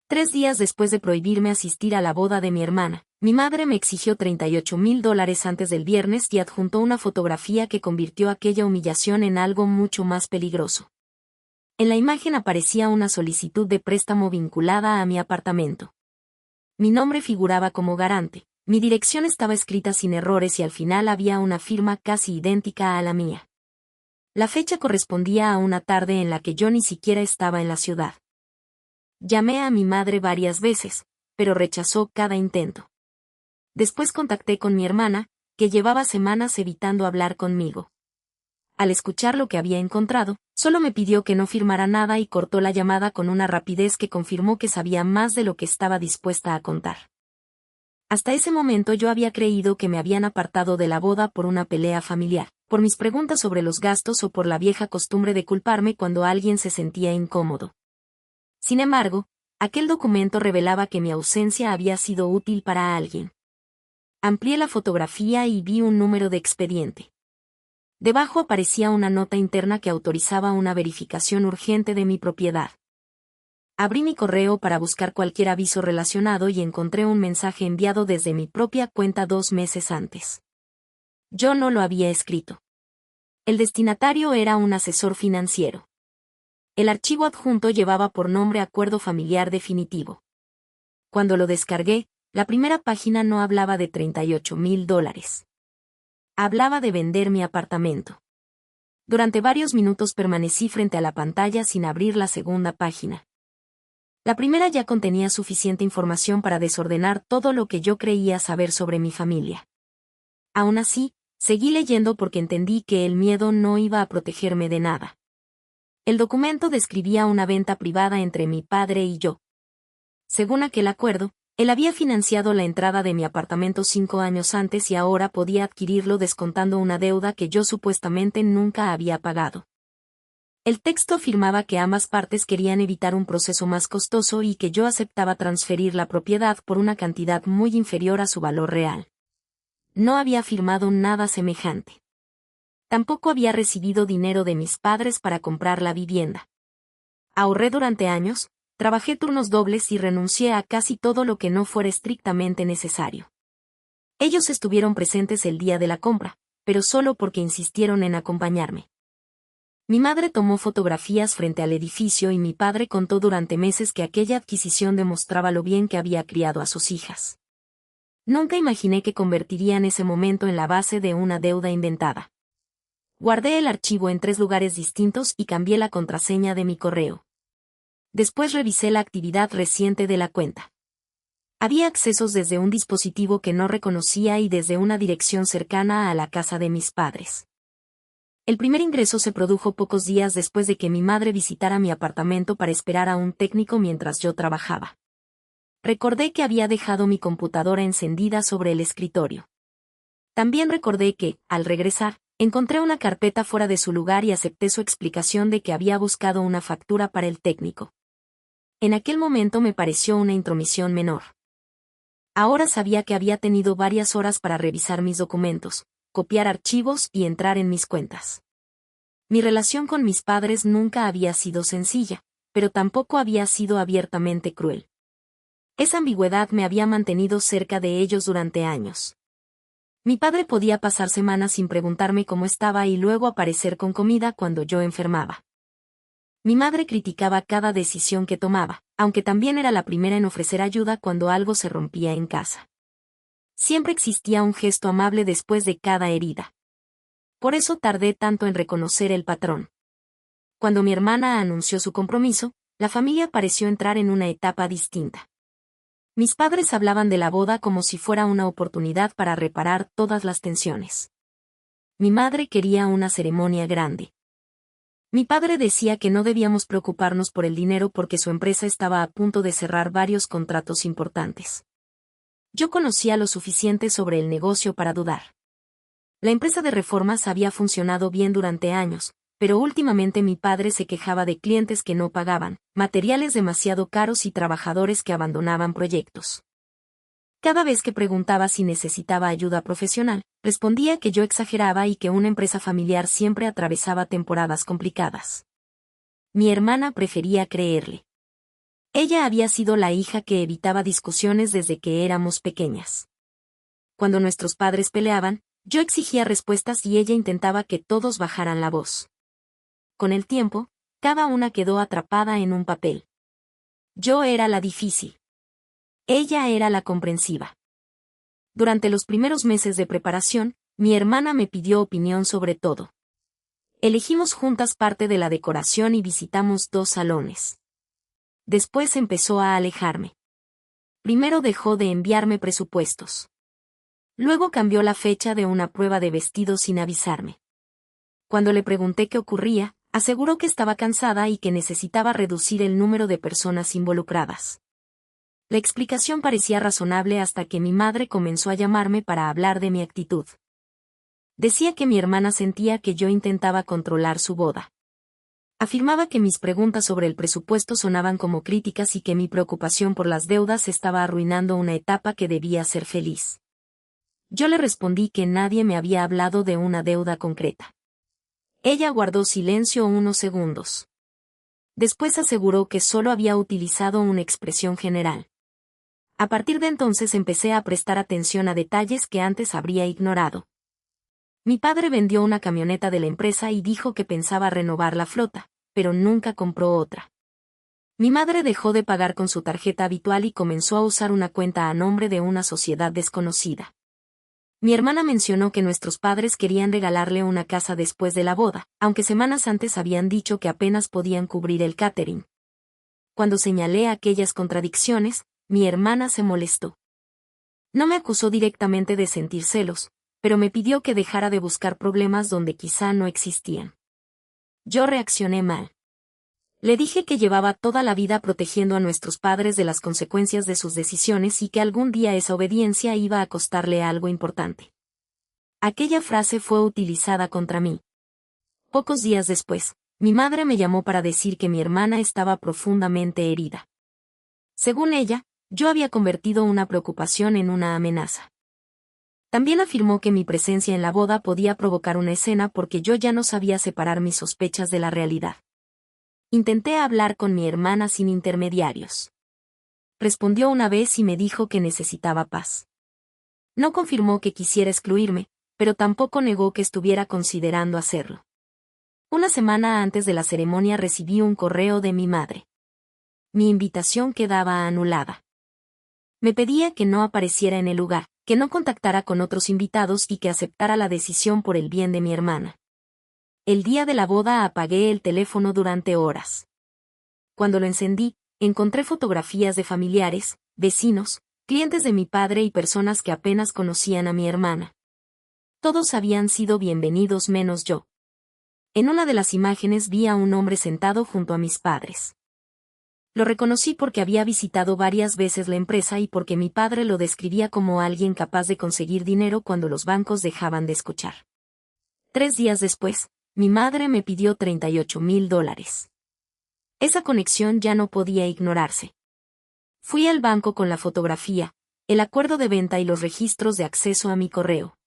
3 días después de prohibirme asistir a la boda de mi hermana, mi madre me exigió $38,000 antes del viernes y adjuntó una fotografía que convirtió aquella humillación en algo mucho más peligroso. En la imagen aparecía una solicitud de préstamo vinculada a mi apartamento. Mi nombre figuraba como garante, mi dirección estaba escrita sin errores y al final había una firma casi idéntica a la mía. La fecha correspondía a una tarde en la que yo ni siquiera estaba en la ciudad. Llamé a mi madre varias veces, pero rechazó cada intento. Después contacté con mi hermana, que llevaba semanas evitando hablar conmigo. Al escuchar lo que había encontrado, solo me pidió que no firmara nada y cortó la llamada con una rapidez que confirmó que sabía más de lo que estaba dispuesta a contar. Hasta ese momento yo había creído que me habían apartado de la boda por una pelea familiar, por mis preguntas sobre los gastos o por la vieja costumbre de culparme cuando alguien se sentía incómodo. Sin embargo, aquel documento revelaba que mi ausencia había sido útil para alguien. Amplié la fotografía y vi un número de expediente. Debajo aparecía una nota interna que autorizaba una verificación urgente de mi propiedad. Abrí mi correo para buscar cualquier aviso relacionado y encontré un mensaje enviado desde mi propia cuenta 2 meses antes. Yo no lo había escrito. El destinatario era un asesor financiero. El archivo adjunto llevaba por nombre Acuerdo Familiar Definitivo. Cuando lo descargué, la primera página no hablaba de $38,000. Hablaba de vender mi apartamento. Durante varios minutos permanecí frente a la pantalla sin abrir la segunda página. La primera ya contenía suficiente información para desordenar todo lo que yo creía saber sobre mi familia. Aún así, seguí leyendo porque entendí que el miedo no iba a protegerme de nada. El documento describía una venta privada entre mi padre y yo. Según aquel acuerdo, él había financiado la entrada de mi apartamento 5 años antes y ahora podía adquirirlo descontando una deuda que yo supuestamente nunca había pagado. El texto afirmaba que ambas partes querían evitar un proceso más costoso y que yo aceptaba transferir la propiedad por una cantidad muy inferior a su valor real. No había firmado nada semejante. Tampoco había recibido dinero de mis padres para comprar la vivienda. Ahorré durante años, trabajé turnos dobles y renuncié a casi todo lo que no fuera estrictamente necesario. Ellos estuvieron presentes el día de la compra, pero solo porque insistieron en acompañarme. Mi madre tomó fotografías frente al edificio y mi padre contó durante meses que aquella adquisición demostraba lo bien que había criado a sus hijas. Nunca imaginé que convertirían ese momento en la base de una deuda inventada. Guardé el archivo en 3 lugares distintos y cambié la contraseña de mi correo. Después revisé la actividad reciente de la cuenta. Había accesos desde un dispositivo que no reconocía y desde una dirección cercana a la casa de mis padres. El primer ingreso se produjo pocos días después de que mi madre visitara mi apartamento para esperar a un técnico mientras yo trabajaba. Recordé que había dejado mi computadora encendida sobre el escritorio. También recordé que, al regresar, encontré una carpeta fuera de su lugar y acepté su explicación de que había buscado una factura para el técnico. En aquel momento me pareció una intromisión menor. Ahora sabía que había tenido varias horas para revisar mis documentos, copiar archivos y entrar en mis cuentas. Mi relación con mis padres nunca había sido sencilla, pero tampoco había sido abiertamente cruel. Esa ambigüedad me había mantenido cerca de ellos durante años. Mi padre podía pasar semanas sin preguntarme cómo estaba y luego aparecer con comida cuando yo enfermaba. Mi madre criticaba cada decisión que tomaba, aunque también era la primera en ofrecer ayuda cuando algo se rompía en casa. Siempre existía un gesto amable después de cada herida. Por eso tardé tanto en reconocer el patrón. Cuando mi hermana anunció su compromiso, la familia pareció entrar en una etapa distinta. Mis padres hablaban de la boda como si fuera una oportunidad para reparar todas las tensiones. Mi madre quería una ceremonia grande. Mi padre decía que no debíamos preocuparnos por el dinero porque su empresa estaba a punto de cerrar varios contratos importantes. Yo conocía lo suficiente sobre el negocio para dudar. La empresa de reformas había funcionado bien durante años, pero últimamente mi padre se quejaba de clientes que no pagaban, materiales demasiado caros y trabajadores que abandonaban proyectos. Cada vez que preguntaba si necesitaba ayuda profesional, respondía que yo exageraba y que una empresa familiar siempre atravesaba temporadas complicadas. Mi hermana prefería creerle. Ella había sido la hija que evitaba discusiones desde que éramos pequeñas. Cuando nuestros padres peleaban, yo exigía respuestas y ella intentaba que todos bajaran la voz. Con el tiempo, cada una quedó atrapada en un papel. Yo era la difícil. Ella era la comprensiva. Durante los primeros meses de preparación, mi hermana me pidió opinión sobre todo. Elegimos juntas parte de la decoración y visitamos 2 salones. Después empezó a alejarme. Primero dejó de enviarme presupuestos. Luego cambió la fecha de una prueba de vestido sin avisarme. Cuando le pregunté qué ocurría, aseguró que estaba cansada y que necesitaba reducir el número de personas involucradas. La explicación parecía razonable hasta que mi madre comenzó a llamarme para hablar de mi actitud. Decía que mi hermana sentía que yo intentaba controlar su boda. Afirmaba que mis preguntas sobre el presupuesto sonaban como críticas y que mi preocupación por las deudas estaba arruinando una etapa que debía ser feliz. Yo le respondí que nadie me había hablado de una deuda concreta. Ella guardó silencio unos segundos. Después aseguró que solo había utilizado una expresión general. A partir de entonces empecé a prestar atención a detalles que antes habría ignorado. Mi padre vendió una camioneta de la empresa y dijo que pensaba renovar la flota, pero nunca compró otra. Mi madre dejó de pagar con su tarjeta habitual y comenzó a usar una cuenta a nombre de una sociedad desconocida. Mi hermana mencionó que nuestros padres querían regalarle una casa después de la boda, aunque semanas antes habían dicho que apenas podían cubrir el catering. Cuando señalé aquellas contradicciones, mi hermana se molestó. No me acusó directamente de sentir celos, pero me pidió que dejara de buscar problemas donde quizá no existían. Yo reaccioné mal. Le dije que llevaba toda la vida protegiendo a nuestros padres de las consecuencias de sus decisiones y que algún día esa obediencia iba a costarle algo importante. Aquella frase fue utilizada contra mí. Pocos días después, mi madre me llamó para decir que mi hermana estaba profundamente herida. Según ella, yo había convertido una preocupación en una amenaza. También afirmó que mi presencia en la boda podía provocar una escena porque yo ya no sabía separar mis sospechas de la realidad. Intenté hablar con mi hermana sin intermediarios. Respondió una vez y me dijo que necesitaba paz. No confirmó que quisiera excluirme, pero tampoco negó que estuviera considerando hacerlo. Una semana antes de la ceremonia recibí un correo de mi madre. Mi invitación quedaba anulada. Me pedía que no apareciera en el lugar, que no contactara con otros invitados y que aceptara la decisión por el bien de mi hermana. El día de la boda apagué el teléfono durante horas. Cuando lo encendí, encontré fotografías de familiares, vecinos, clientes de mi padre y personas que apenas conocían a mi hermana. Todos habían sido bienvenidos menos yo. En una de las imágenes vi a un hombre sentado junto a mis padres. Lo reconocí porque había visitado varias veces la empresa y porque mi padre lo describía como alguien capaz de conseguir dinero cuando los bancos dejaban de escuchar. 3 días después, mi madre me pidió $38,000. Esa conexión ya no podía ignorarse. Fui al banco con la fotografía, el acuerdo de venta y los registros de acceso a mi correo.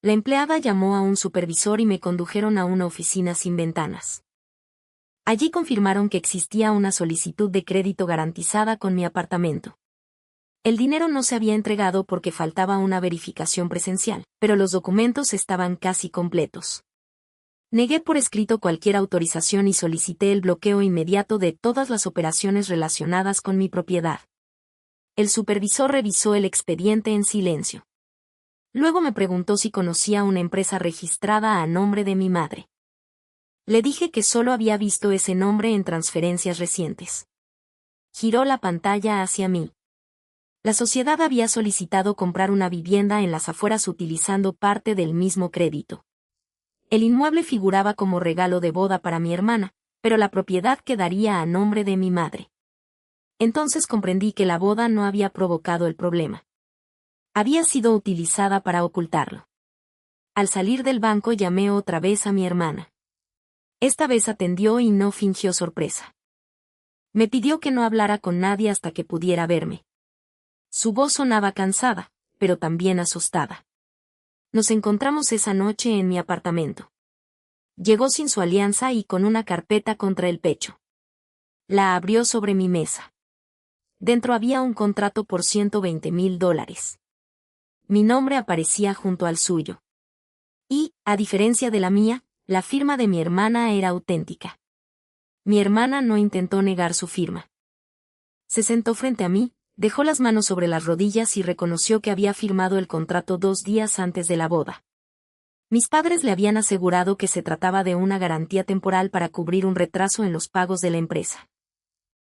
La empleada llamó a un supervisor y me condujeron a una oficina sin ventanas. Allí confirmaron que existía una solicitud de crédito garantizada con mi apartamento. El dinero no se había entregado porque faltaba una verificación presencial, pero los documentos estaban casi completos. Negué por escrito cualquier autorización y solicité el bloqueo inmediato de todas las operaciones relacionadas con mi propiedad. El supervisor revisó el expediente en silencio. Luego me preguntó si conocía una empresa registrada a nombre de mi madre. Le dije que solo había visto ese nombre en transferencias recientes. Giró la pantalla hacia mí. La sociedad había solicitado comprar una vivienda en las afueras utilizando parte del mismo crédito. El inmueble figuraba como regalo de boda para mi hermana, pero la propiedad quedaría a nombre de mi madre. Entonces comprendí que la boda no había provocado el problema. Había sido utilizada para ocultarlo. Al salir del banco llamé otra vez a mi hermana. Esta vez atendió y no fingió sorpresa. Me pidió que no hablara con nadie hasta que pudiera verme. Su voz sonaba cansada, pero también asustada. Nos encontramos esa noche en mi apartamento. Llegó sin su alianza y con una carpeta contra el pecho. La abrió sobre mi mesa. Dentro había un contrato por $120,000. Mi nombre aparecía junto al suyo. Y, a diferencia de la mía, la firma de mi hermana era auténtica. Mi hermana no intentó negar su firma. Se sentó frente a mí, dejó las manos sobre las rodillas y reconoció que había firmado el contrato 2 días antes de la boda. Mis padres le habían asegurado que se trataba de una garantía temporal para cubrir un retraso en los pagos de la empresa.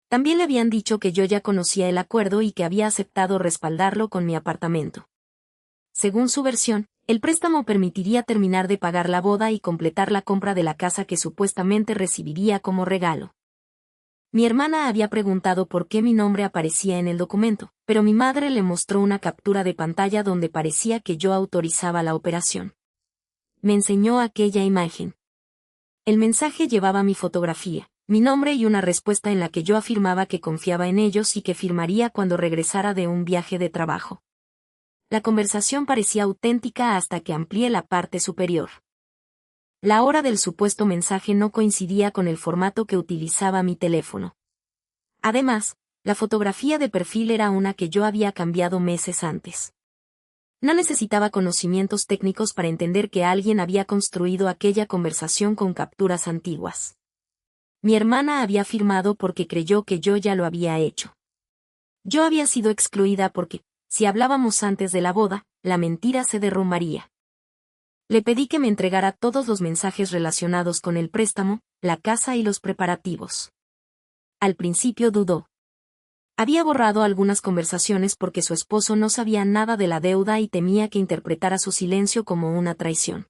También le habían dicho que yo ya conocía el acuerdo y que había aceptado respaldarlo con mi apartamento. Según su versión, el préstamo permitiría terminar de pagar la boda y completar la compra de la casa que supuestamente recibiría como regalo. Mi hermana había preguntado por qué mi nombre aparecía en el documento, pero mi madre le mostró una captura de pantalla donde parecía que yo autorizaba la operación. Me enseñó aquella imagen. El mensaje llevaba mi fotografía, mi nombre y una respuesta en la que yo afirmaba que confiaba en ellos y que firmaría cuando regresara de un viaje de trabajo. La conversación parecía auténtica hasta que amplié la parte superior. La hora del supuesto mensaje no coincidía con el formato que utilizaba mi teléfono. Además, la fotografía de perfil era una que yo había cambiado meses antes. No necesitaba conocimientos técnicos para entender que alguien había construido aquella conversación con capturas antiguas. Mi hermana había firmado porque creyó que yo ya lo había hecho. Yo había sido excluida porque, si hablábamos antes de la boda, la mentira se derrumbaría. Le pedí que me entregara todos los mensajes relacionados con el préstamo, la casa y los preparativos. Al principio dudó. Había borrado algunas conversaciones porque su esposo no sabía nada de la deuda y temía que interpretara su silencio como una traición.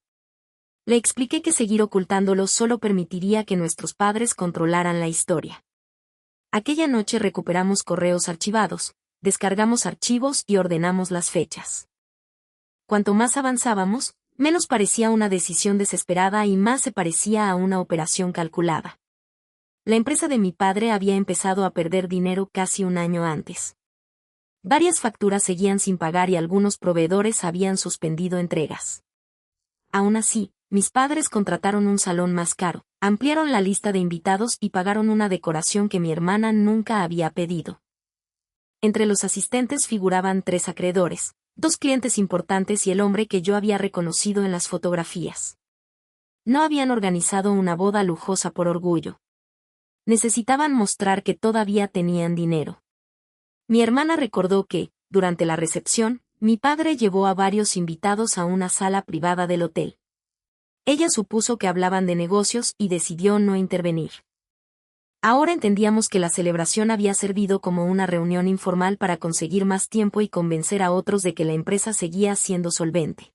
Le expliqué que seguir ocultándolo solo permitiría que nuestros padres controlaran la historia. Aquella noche recuperamos correos archivados, descargamos archivos y ordenamos las fechas. Cuanto más avanzábamos, menos parecía una decisión desesperada y más se parecía a una operación calculada. La empresa de mi padre había empezado a perder dinero casi un año antes. Varias facturas seguían sin pagar y algunos proveedores habían suspendido entregas. Aún así, mis padres contrataron un salón más caro, ampliaron la lista de invitados y pagaron una decoración que mi hermana nunca había pedido. Entre los asistentes figuraban 3 acreedores, 2 clientes importantes y el hombre que yo había reconocido en las fotografías. No habían organizado una boda lujosa por orgullo. Necesitaban mostrar que todavía tenían dinero. Mi hermana recordó que, durante la recepción, mi padre llevó a varios invitados a una sala privada del hotel. Ella supuso que hablaban de negocios y decidió no intervenir. Ahora entendíamos que la celebración había servido como una reunión informal para conseguir más tiempo y convencer a otros de que la empresa seguía siendo solvente.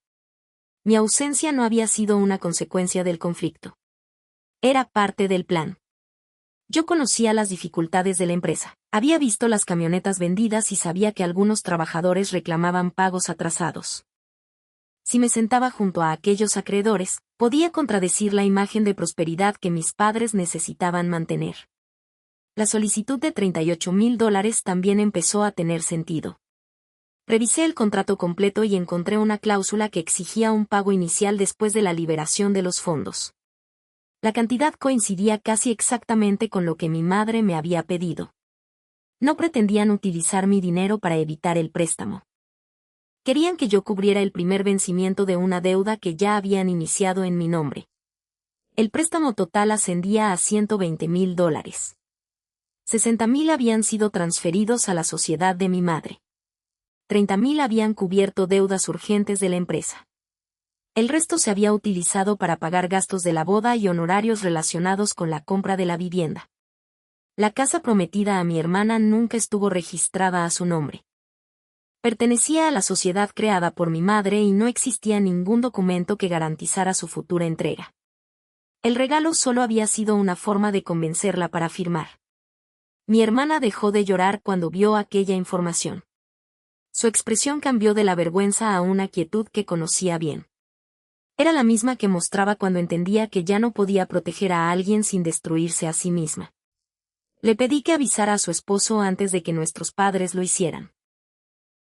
Mi ausencia no había sido una consecuencia del conflicto. Era parte del plan. Yo conocía las dificultades de la empresa, había visto las camionetas vendidas y sabía que algunos trabajadores reclamaban pagos atrasados. Si me sentaba junto a aquellos acreedores, podía contradecir la imagen de prosperidad que mis padres necesitaban mantener. La solicitud de $38,000 también empezó a tener sentido. Revisé el contrato completo y encontré una cláusula que exigía un pago inicial después de la liberación de los fondos. La cantidad coincidía casi exactamente con lo que mi madre me había pedido. No pretendían utilizar mi dinero para evitar el préstamo. Querían que yo cubriera el primer vencimiento de una deuda que ya habían iniciado en mi nombre. El préstamo total ascendía a $120,000. 60,000 habían sido transferidos a la sociedad de mi madre. 30,000 habían cubierto deudas urgentes de la empresa. El resto se había utilizado para pagar gastos de la boda y honorarios relacionados con la compra de la vivienda. La casa prometida a mi hermana nunca estuvo registrada a su nombre. Pertenecía a la sociedad creada por mi madre y no existía ningún documento que garantizara su futura entrega. El regalo solo había sido una forma de convencerla para firmar. Mi hermana dejó de llorar cuando vio aquella información. Su expresión cambió de la vergüenza a una quietud que conocía bien. Era la misma que mostraba cuando entendía que ya no podía proteger a alguien sin destruirse a sí misma. Le pedí que avisara a su esposo antes de que nuestros padres lo hicieran.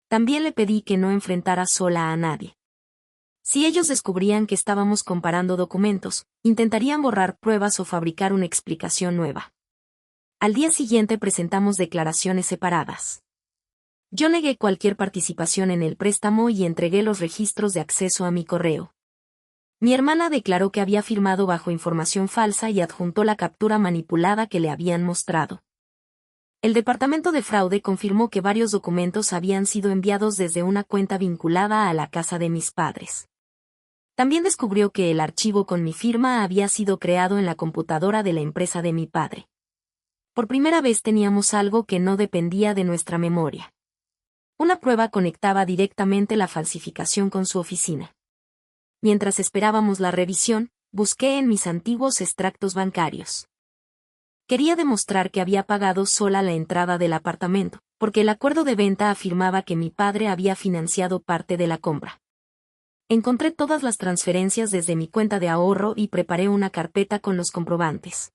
También le pedí que no enfrentara sola a nadie. Si ellos descubrían que estábamos comparando documentos, intentarían borrar pruebas o fabricar una explicación nueva. Al día siguiente presentamos declaraciones separadas. Yo negué cualquier participación en el préstamo y entregué los registros de acceso a mi correo. Mi hermana declaró que había firmado bajo información falsa y adjuntó la captura manipulada que le habían mostrado. El departamento de fraude confirmó que varios documentos habían sido enviados desde una cuenta vinculada a la casa de mis padres. También descubrió que el archivo con mi firma había sido creado en la computadora de la empresa de mi padre. Por primera vez teníamos algo que no dependía de nuestra memoria. Una prueba conectaba directamente la falsificación con su oficina. Mientras esperábamos la revisión, busqué en mis antiguos extractos bancarios. Quería demostrar que había pagado sola la entrada del apartamento, porque el acuerdo de venta afirmaba que mi padre había financiado parte de la compra. Encontré todas las transferencias desde mi cuenta de ahorro y preparé una carpeta con los comprobantes.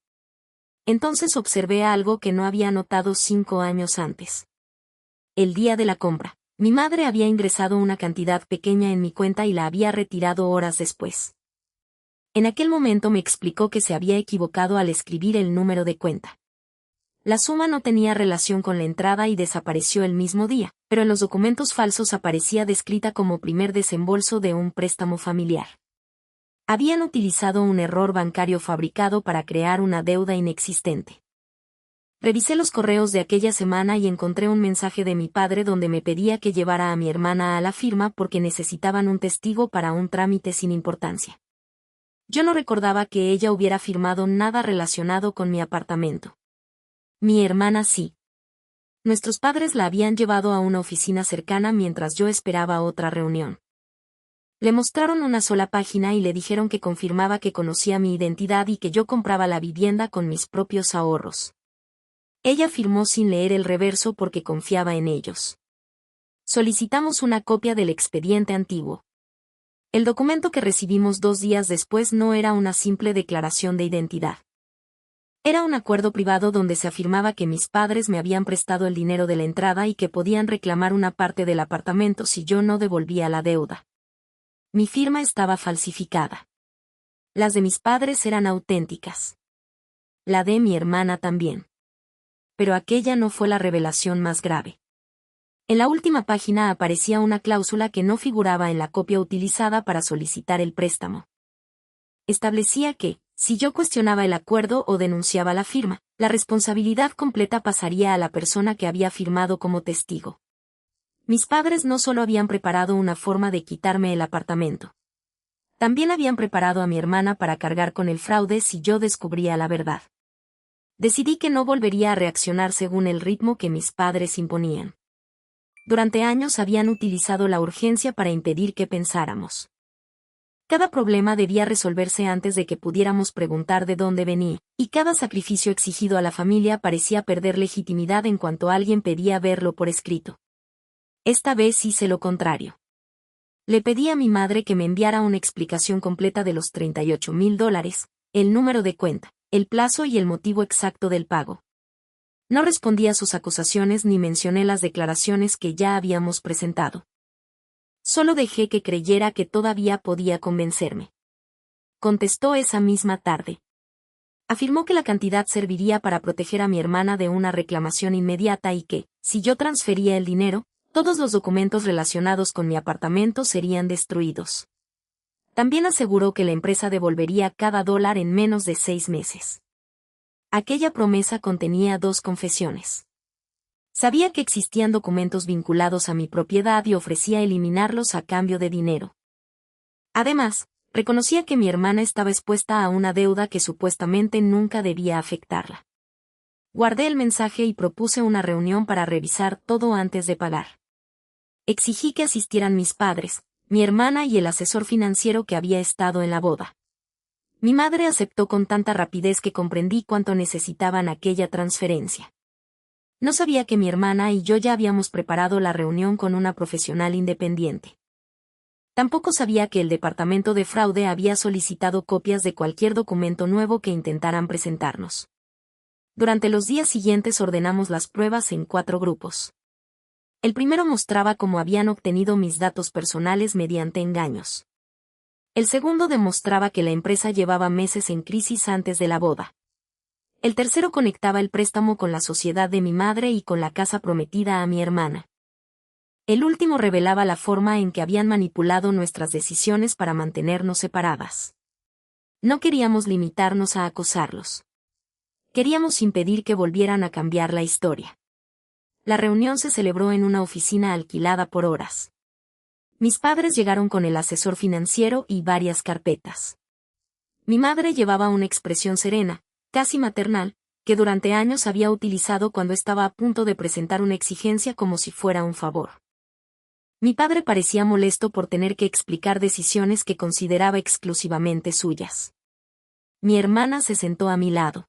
Entonces observé algo que no había notado 5 años antes. El día de la compra, mi madre había ingresado una cantidad pequeña en mi cuenta y la había retirado horas después. En aquel momento me explicó que se había equivocado al escribir el número de cuenta. La suma no tenía relación con la entrada y desapareció el mismo día, pero en los documentos falsos aparecía descrita como primer desembolso de un préstamo familiar. Habían utilizado un error bancario fabricado para crear una deuda inexistente. Revisé los correos de aquella semana y encontré un mensaje de mi padre donde me pedía que llevara a mi hermana a la firma porque necesitaban un testigo para un trámite sin importancia. Yo no recordaba que ella hubiera firmado nada relacionado con mi apartamento. Mi hermana sí. Nuestros padres la habían llevado a una oficina cercana mientras yo esperaba otra reunión. Le mostraron una sola página y le dijeron que confirmaba que conocía mi identidad y que yo compraba la vivienda con mis propios ahorros. Ella firmó sin leer el reverso porque confiaba en ellos. Solicitamos una copia del expediente antiguo. El documento que recibimos 2 días después no era una simple declaración de identidad. Era un acuerdo privado donde se afirmaba que mis padres me habían prestado el dinero de la entrada y que podían reclamar una parte del apartamento si yo no devolvía la deuda. Mi firma estaba falsificada. Las de mis padres eran auténticas. La de mi hermana también. Pero aquella no fue la revelación más grave. En la última página aparecía una cláusula que no figuraba en la copia utilizada para solicitar el préstamo. Establecía que, si yo cuestionaba el acuerdo o denunciaba la firma, la responsabilidad completa pasaría a la persona que había firmado como testigo. Mis padres no solo habían preparado una forma de quitarme el apartamento. También habían preparado a mi hermana para cargar con el fraude si yo descubría la verdad. Decidí que no volvería a reaccionar según el ritmo que mis padres imponían. Durante años habían utilizado la urgencia para impedir que pensáramos. Cada problema debía resolverse antes de que pudiéramos preguntar de dónde venía, y cada sacrificio exigido a la familia parecía perder legitimidad en cuanto alguien pedía verlo por escrito. Esta vez hice lo contrario. Le pedí a mi madre que me enviara una explicación completa de los $38,000, el número de cuenta, el plazo y el motivo exacto del pago. No respondí a sus acusaciones ni mencioné las declaraciones que ya habíamos presentado. Solo dejé que creyera que todavía podía convencerme. Contestó esa misma tarde. Afirmó que la cantidad serviría para proteger a mi hermana de una reclamación inmediata y que, si yo transfería el dinero, todos los documentos relacionados con mi apartamento serían destruidos. También aseguró que la empresa devolvería cada dólar en menos de 6 meses. Aquella promesa contenía 2 confesiones. Sabía que existían documentos vinculados a mi propiedad y ofrecía eliminarlos a cambio de dinero. Además, reconocía que mi hermana estaba expuesta a una deuda que supuestamente nunca debía afectarla. Guardé el mensaje y propuse una reunión para revisar todo antes de pagar. Exigí que asistieran mis padres, mi hermana y el asesor financiero que había estado en la boda. Mi madre aceptó con tanta rapidez que comprendí cuánto necesitaban aquella transferencia. No sabía que mi hermana y yo ya habíamos preparado la reunión con una profesional independiente. Tampoco sabía que el departamento de fraude había solicitado copias de cualquier documento nuevo que intentaran presentarnos. Durante los días siguientes ordenamos las pruebas en 4 grupos. El primero mostraba cómo habían obtenido mis datos personales mediante engaños. El segundo demostraba que la empresa llevaba meses en crisis antes de la boda. El tercero conectaba el préstamo con la sociedad de mi madre y con la casa prometida a mi hermana. El último revelaba la forma en que habían manipulado nuestras decisiones para mantenernos separadas. No queríamos limitarnos a acosarlos. Queríamos impedir que volvieran a cambiar la historia. La reunión se celebró en una oficina alquilada por horas. Mis padres llegaron con el asesor financiero y varias carpetas. Mi madre llevaba una expresión serena, casi maternal, que durante años había utilizado cuando estaba a punto de presentar una exigencia como si fuera un favor. Mi padre parecía molesto por tener que explicar decisiones que consideraba exclusivamente suyas. Mi hermana se sentó a mi lado.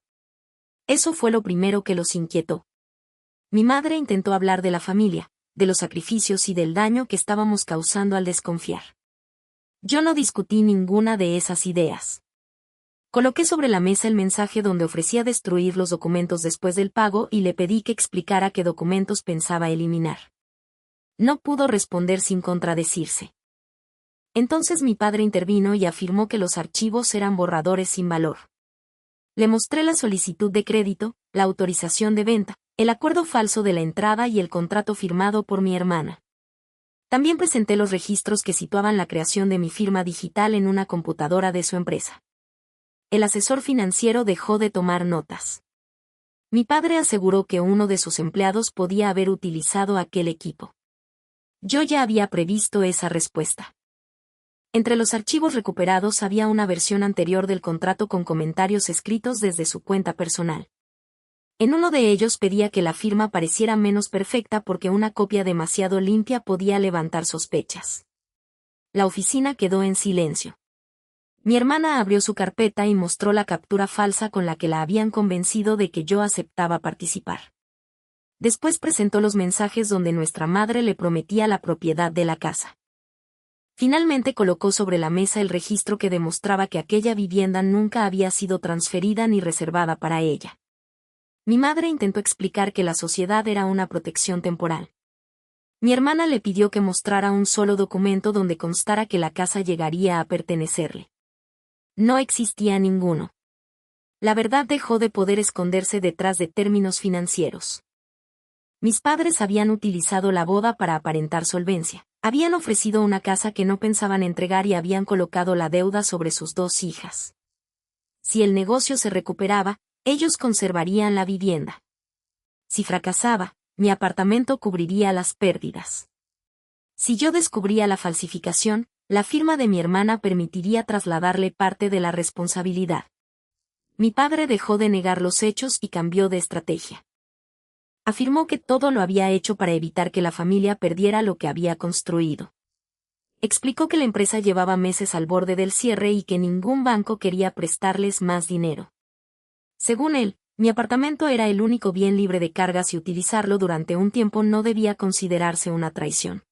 Eso fue lo primero que los inquietó. Mi madre intentó hablar de la familia, de los sacrificios y del daño que estábamos causando al desconfiar. Yo no discutí ninguna de esas ideas. Coloqué sobre la mesa el mensaje donde ofrecía destruir los documentos después del pago y le pedí que explicara qué documentos pensaba eliminar. No pudo responder sin contradecirse. Entonces mi padre intervino y afirmó que los archivos eran borradores sin valor. Le mostré la solicitud de crédito, la autorización de venta, el acuerdo falso de la entrada y el contrato firmado por mi hermana. También presenté los registros que situaban la creación de mi firma digital en una computadora de su empresa. El asesor financiero dejó de tomar notas. Mi padre aseguró que uno de sus empleados podía haber utilizado aquel equipo. Yo ya había previsto esa respuesta. Entre los archivos recuperados había una versión anterior del contrato con comentarios escritos desde su cuenta personal. En uno de ellos pedía que la firma pareciera menos perfecta porque una copia demasiado limpia podía levantar sospechas. La oficina quedó en silencio. Mi hermana abrió su carpeta y mostró la captura falsa con la que la habían convencido de que yo aceptaba participar. Después presentó los mensajes donde nuestra madre le prometía la propiedad de la casa. Finalmente colocó sobre la mesa el registro que demostraba que aquella vivienda nunca había sido transferida ni reservada para ella. Mi madre intentó explicar que la sociedad era una protección temporal. Mi hermana le pidió que mostrara un solo documento donde constara que la casa llegaría a pertenecerle. No existía ninguno. La verdad dejó de poder esconderse detrás de términos financieros. Mis padres habían utilizado la boda para aparentar solvencia. Habían ofrecido una casa que no pensaban entregar y habían colocado la deuda sobre sus dos hijas. Si el negocio se recuperaba, ellos conservarían la vivienda. Si fracasaba, mi apartamento cubriría las pérdidas. Si yo descubría la falsificación, la firma de mi hermana permitiría trasladarle parte de la responsabilidad. Mi padre dejó de negar los hechos y cambió de estrategia. Afirmó que todo lo había hecho para evitar que la familia perdiera lo que había construido. Explicó que la empresa llevaba meses al borde del cierre y que ningún banco quería prestarles más dinero. Según él, mi apartamento era el único bien libre de cargas y utilizarlo durante un tiempo no debía considerarse una traición.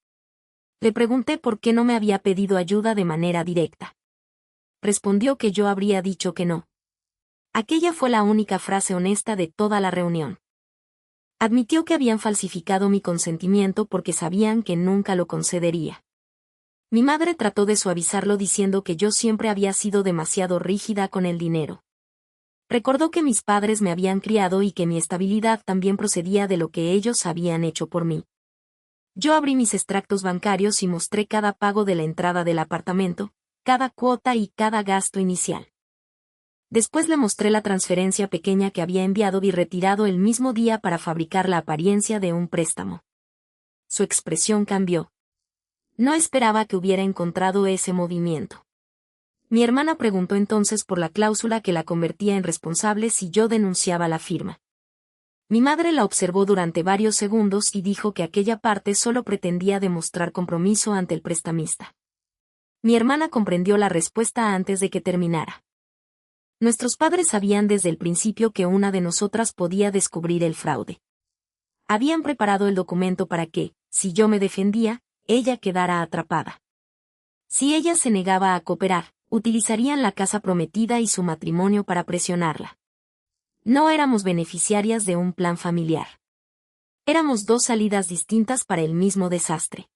Le pregunté por qué no me había pedido ayuda de manera directa. Respondió que yo habría dicho que no. Aquella fue la única frase honesta de toda la reunión. Admitió que habían falsificado mi consentimiento porque sabían que nunca lo concedería. Mi madre trató de suavizarlo diciendo que yo siempre había sido demasiado rígida con el dinero. Recordó que mis padres me habían criado y que mi estabilidad también procedía de lo que ellos habían hecho por mí. Yo abrí mis extractos bancarios y mostré cada pago de la entrada del apartamento, cada cuota y cada gasto inicial. Después le mostré la transferencia pequeña que había enviado y retirado el mismo día para fabricar la apariencia de un préstamo. Su expresión cambió. No esperaba que hubiera encontrado ese movimiento. Mi hermana preguntó entonces por la cláusula que la convertía en responsable si yo denunciaba la firma. Mi madre la observó durante varios segundos y dijo que aquella parte solo pretendía demostrar compromiso ante el prestamista. Mi hermana comprendió la respuesta antes de que terminara. Nuestros padres sabían desde el principio que una de nosotras podía descubrir el fraude. Habían preparado el documento para que, si yo me defendía, ella quedara atrapada. Si ella se negaba a cooperar, utilizarían la casa prometida y su matrimonio para presionarla. No éramos beneficiarias de un plan familiar. Éramos dos salidas distintas para el mismo desastre.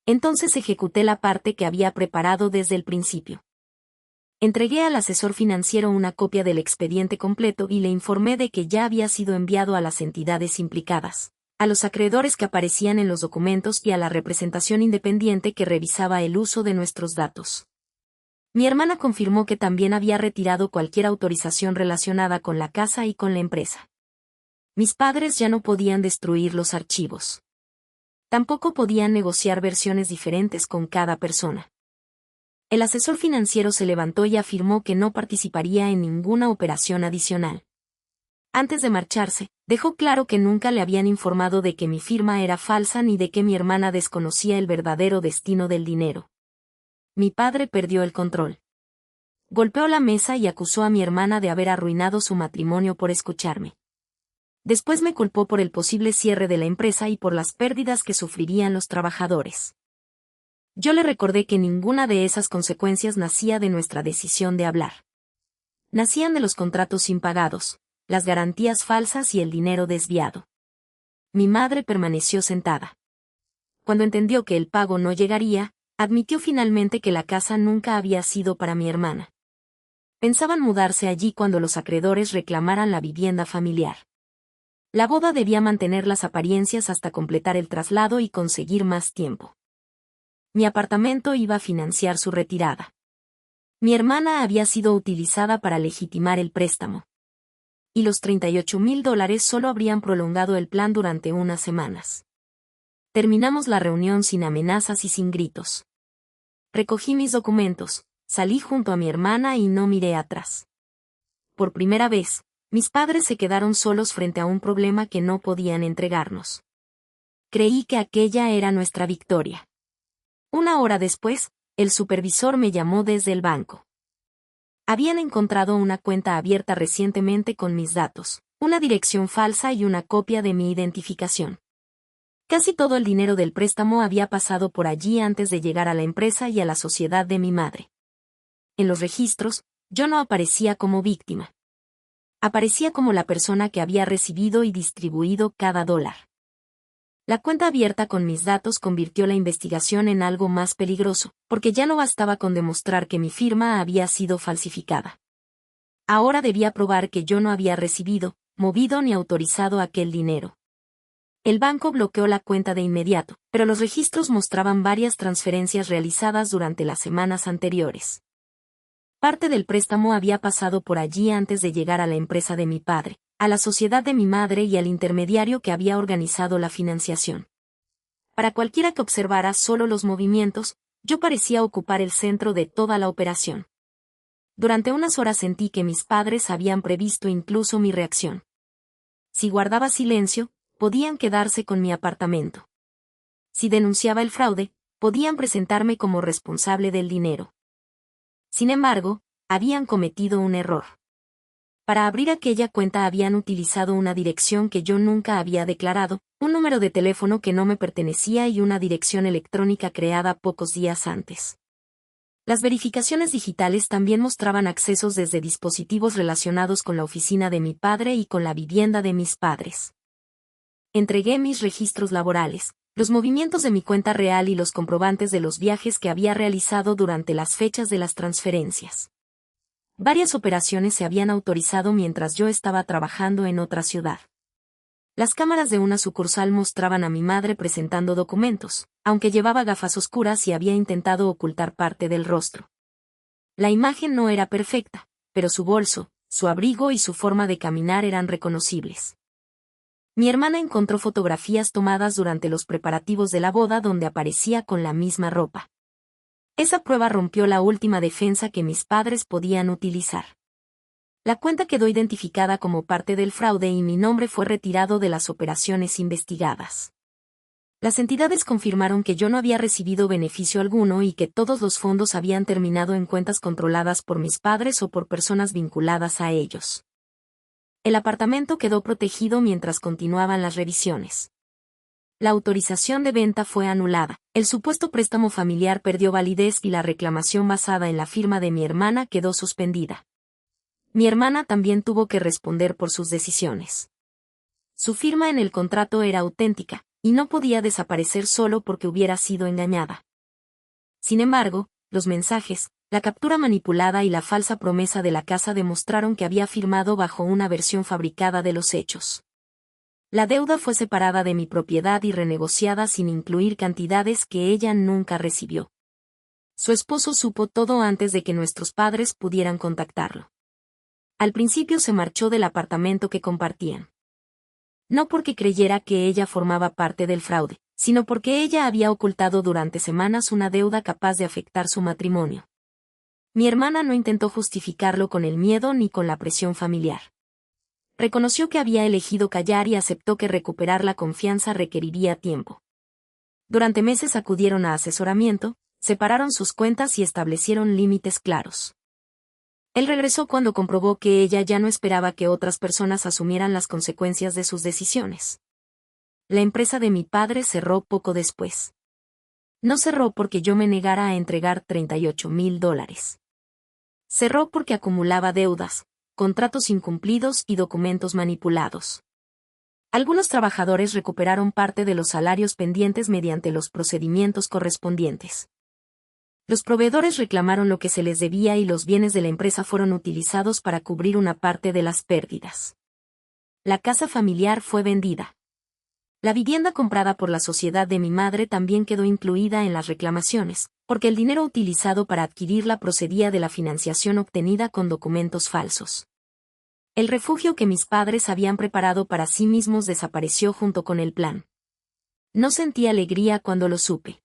Entonces ejecuté la parte que había preparado desde el principio. Entregué al asesor financiero una copia del expediente completo y le informé de que ya había sido enviado a las entidades implicadas, a los acreedores que aparecían en los documentos y a la representación independiente que revisaba el uso de nuestros datos. Mi hermana confirmó que también había retirado cualquier autorización relacionada con la casa y con la empresa. Mis padres ya no podían destruir los archivos. Tampoco podían negociar versiones diferentes con cada persona. El asesor financiero se levantó y afirmó que no participaría en ninguna operación adicional. Antes de marcharse, dejó claro que nunca le habían informado de que mi firma era falsa ni de que mi hermana desconocía el verdadero destino del dinero. Mi padre perdió el control. Golpeó la mesa y acusó a mi hermana de haber arruinado su matrimonio por escucharme. Después me culpó por el posible cierre de la empresa y por las pérdidas que sufrirían los trabajadores. Yo le recordé que ninguna de esas consecuencias nacía de nuestra decisión de hablar. Nacían de los contratos impagados, las garantías falsas y el dinero desviado. Mi madre permaneció sentada. Cuando entendió que el pago no llegaría, admitió finalmente que la casa nunca había sido para mi hermana. Pensaban mudarse allí cuando los acreedores reclamaran la vivienda familiar. La boda debía mantener las apariencias hasta completar el traslado y conseguir más tiempo. Mi apartamento iba a financiar su retirada. Mi hermana había sido utilizada para legitimar el préstamo. Y los $38,000 solo habrían prolongado el plan durante unas semanas. Terminamos la reunión sin amenazas y sin gritos. Recogí mis documentos, salí junto a mi hermana y no miré atrás. Por primera vez, mis padres se quedaron solos frente a un problema que no podían entregarnos. Creí que aquella era nuestra victoria. Una hora después, el supervisor me llamó desde el banco. Habían encontrado una cuenta abierta recientemente con mis datos, una dirección falsa y una copia de mi identificación. Casi todo el dinero del préstamo había pasado por allí antes de llegar a la empresa y a la sociedad de mi madre. En los registros, yo no aparecía como víctima. Aparecía como la persona que había recibido y distribuido cada dólar. La cuenta abierta con mis datos convirtió la investigación en algo más peligroso, porque ya no bastaba con demostrar que mi firma había sido falsificada. Ahora debía probar que yo no había recibido, movido ni autorizado aquel dinero. El banco bloqueó la cuenta de inmediato, pero los registros mostraban varias transferencias realizadas durante las semanas anteriores. Parte del préstamo había pasado por allí antes de llegar a la empresa de mi padre, a la sociedad de mi madre y al intermediario que había organizado la financiación. Para cualquiera que observara solo los movimientos, yo parecía ocupar el centro de toda la operación. Durante unas horas sentí que mis padres habían previsto incluso mi reacción. Si guardaba silencio, podían quedarse con mi apartamento. Si denunciaba el fraude, podían presentarme como responsable del dinero. Sin embargo, habían cometido un error. Para abrir aquella cuenta habían utilizado una dirección que yo nunca había declarado, un número de teléfono que no me pertenecía y una dirección electrónica creada pocos días antes. Las verificaciones digitales también mostraban accesos desde dispositivos relacionados con la oficina de mi padre y con la vivienda de mis padres. Entregué mis registros laborales, los movimientos de mi cuenta real y los comprobantes de los viajes que había realizado durante las fechas de las transferencias. Varias operaciones se habían autorizado mientras yo estaba trabajando en otra ciudad. Las cámaras de una sucursal mostraban a mi madre presentando documentos, aunque llevaba gafas oscuras y había intentado ocultar parte del rostro. La imagen no era perfecta, pero su bolso, su abrigo y su forma de caminar eran reconocibles. Mi hermana encontró fotografías tomadas durante los preparativos de la boda donde aparecía con la misma ropa. Esa prueba rompió la última defensa que mis padres podían utilizar. La cuenta quedó identificada como parte del fraude y mi nombre fue retirado de las operaciones investigadas. Las entidades confirmaron que yo no había recibido beneficio alguno y que todos los fondos habían terminado en cuentas controladas por mis padres o por personas vinculadas a ellos. El apartamento quedó protegido mientras continuaban las revisiones. La autorización de venta fue anulada, el supuesto préstamo familiar perdió validez y la reclamación basada en la firma de mi hermana quedó suspendida. Mi hermana también tuvo que responder por sus decisiones. Su firma en el contrato era auténtica, y no podía desaparecer solo porque hubiera sido engañada. Sin embargo, los mensajes, La captura manipulada y la falsa promesa de la casa demostraron que había firmado bajo una versión fabricada de los hechos. La deuda fue separada de mi propiedad y renegociada sin incluir cantidades que ella nunca recibió. Su esposo supo todo antes de que nuestros padres pudieran contactarlo. Al principio se marchó del apartamento que compartían. No porque creyera que ella formaba parte del fraude, sino porque ella había ocultado durante semanas una deuda capaz de afectar su matrimonio. Mi hermana no intentó justificarlo con el miedo ni con la presión familiar. Reconoció que había elegido callar y aceptó que recuperar la confianza requeriría tiempo. Durante meses acudieron a asesoramiento, separaron sus cuentas y establecieron límites claros. Él regresó cuando comprobó que ella ya no esperaba que otras personas asumieran las consecuencias de sus decisiones. La empresa de mi padre cerró poco después. No cerró porque yo me negara a entregar $38,000. Cerró porque acumulaba deudas, contratos incumplidos y documentos manipulados. Algunos trabajadores recuperaron parte de los salarios pendientes mediante los procedimientos correspondientes. Los proveedores reclamaron lo que se les debía y los bienes de la empresa fueron utilizados para cubrir una parte de las pérdidas. La casa familiar fue vendida. La vivienda comprada por la sociedad de mi madre también quedó incluida en las reclamaciones, porque el dinero utilizado para adquirirla procedía de la financiación obtenida con documentos falsos. El refugio que mis padres habían preparado para sí mismos desapareció junto con el plan. No sentí alegría cuando lo supe.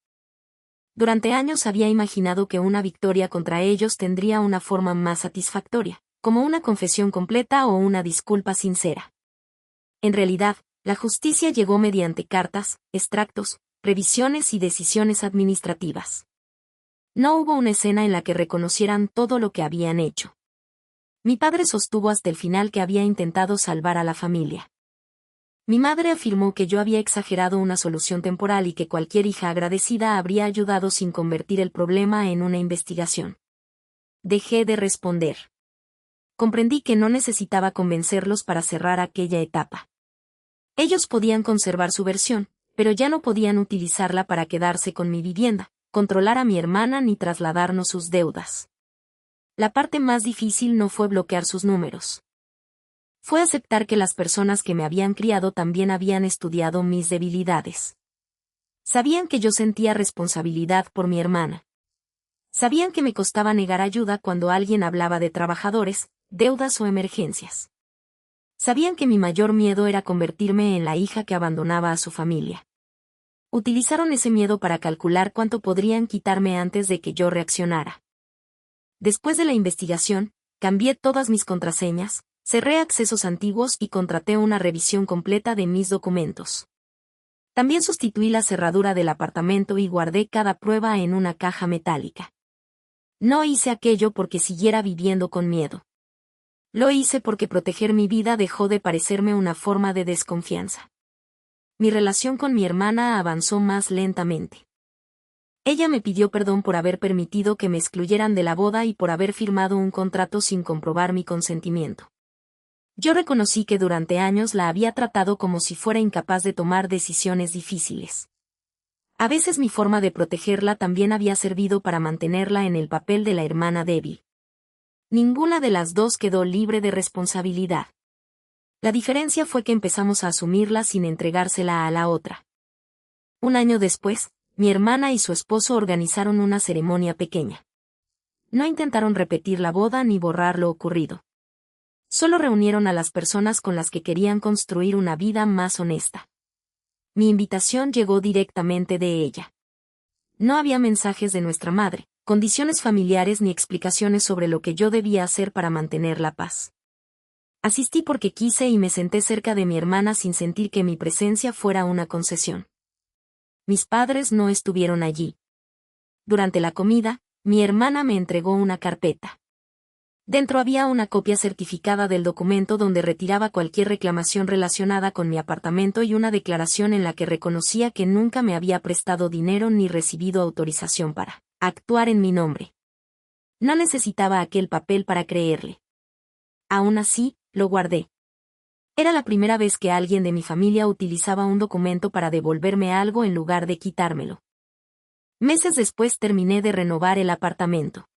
Durante años había imaginado que una victoria contra ellos tendría una forma más satisfactoria, como una confesión completa o una disculpa sincera. En realidad, la justicia llegó mediante cartas, extractos, revisiones y decisiones administrativas. No hubo una escena en la que reconocieran todo lo que habían hecho. Mi padre sostuvo hasta el final que había intentado salvar a la familia. Mi madre afirmó que yo había exagerado una solución temporal y que cualquier hija agradecida habría ayudado sin convertir el problema en una investigación. Dejé de responder. Comprendí que no necesitaba convencerlos para cerrar aquella etapa. Ellos podían conservar su versión, pero ya no podían utilizarla para quedarse con mi vivienda, controlar a mi hermana ni trasladarnos sus deudas. La parte más difícil no fue bloquear sus números. Fue aceptar que las personas que me habían criado también habían estudiado mis debilidades. Sabían que yo sentía responsabilidad por mi hermana. Sabían que me costaba negar ayuda cuando alguien hablaba de trabajadores, deudas o emergencias. Sabían que mi mayor miedo era convertirme en la hija que abandonaba a su familia. Utilizaron ese miedo para calcular cuánto podrían quitarme antes de que yo reaccionara. Después de la investigación, cambié todas mis contraseñas, cerré accesos antiguos y contraté una revisión completa de mis documentos. También sustituí la cerradura del apartamento y guardé cada prueba en una caja metálica. No hice aquello porque siguiera viviendo con miedo. Lo hice porque proteger mi vida dejó de parecerme una forma de desconfianza. Mi relación con mi hermana avanzó más lentamente. Ella me pidió perdón por haber permitido que me excluyeran de la boda y por haber firmado un contrato sin comprobar mi consentimiento. Yo reconocí que durante años la había tratado como si fuera incapaz de tomar decisiones difíciles. A veces mi forma de protegerla también había servido para mantenerla en el papel de la hermana débil. Ninguna de las dos quedó libre de responsabilidad. La diferencia fue que empezamos a asumirla sin entregársela a la otra. Un año después, mi hermana y su esposo organizaron una ceremonia pequeña. No intentaron repetir la boda ni borrar lo ocurrido. Solo reunieron a las personas con las que querían construir una vida más honesta. Mi invitación llegó directamente de ella. No había mensajes de nuestra madre, condiciones familiares ni explicaciones sobre lo que yo debía hacer para mantener la paz. Asistí porque quise y me senté cerca de mi hermana sin sentir que mi presencia fuera una concesión. Mis padres no estuvieron allí. Durante la comida, mi hermana me entregó una carpeta. Dentro había una copia certificada del documento donde retiraba cualquier reclamación relacionada con mi apartamento y una declaración en la que reconocía que nunca me había prestado dinero ni recibido autorización para actuar en mi nombre. No necesitaba aquel papel para creerle. Aún así, lo guardé. Era la primera vez que alguien de mi familia utilizaba un documento para devolverme algo en lugar de quitármelo. Meses después terminé de renovar el apartamento.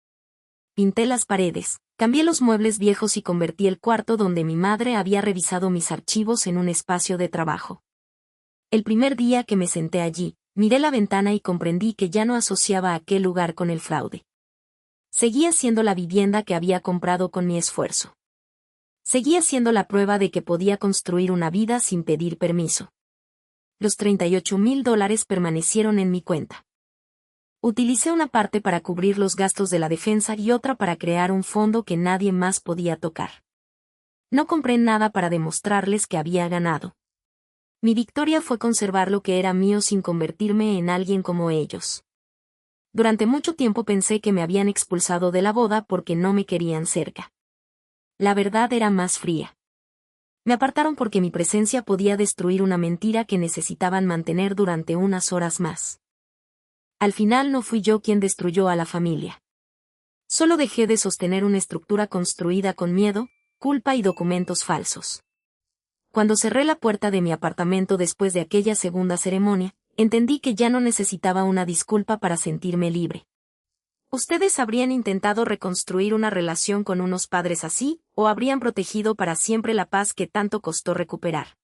Pinté las paredes, cambié los muebles viejos y convertí el cuarto donde mi madre había revisado mis archivos en un espacio de trabajo. El primer día que me senté allí, miré la ventana y comprendí que ya no asociaba aquel lugar con el fraude. Seguía siendo la vivienda que había comprado con mi esfuerzo. Seguía siendo la prueba de que podía construir una vida sin pedir permiso. Los $38,000 permanecieron en mi cuenta. Utilicé una parte para cubrir los gastos de la defensa y otra para crear un fondo que nadie más podía tocar. No compré nada para demostrarles que había ganado. Mi victoria fue conservar lo que era mío sin convertirme en alguien como ellos. Durante mucho tiempo pensé que me habían expulsado de la boda porque no me querían cerca. La verdad era más fría. Me apartaron porque mi presencia podía destruir una mentira que necesitaban mantener durante unas horas más. Al final no fui yo quien destruyó a la familia. Solo dejé de sostener una estructura construida con miedo, culpa y documentos falsos. Cuando cerré la puerta de mi apartamento después de aquella segunda ceremonia, entendí que ya no necesitaba una disculpa para sentirme libre. ¿Ustedes habrían intentado reconstruir una relación con unos padres así, o habrían protegido para siempre la paz que tanto costó recuperar?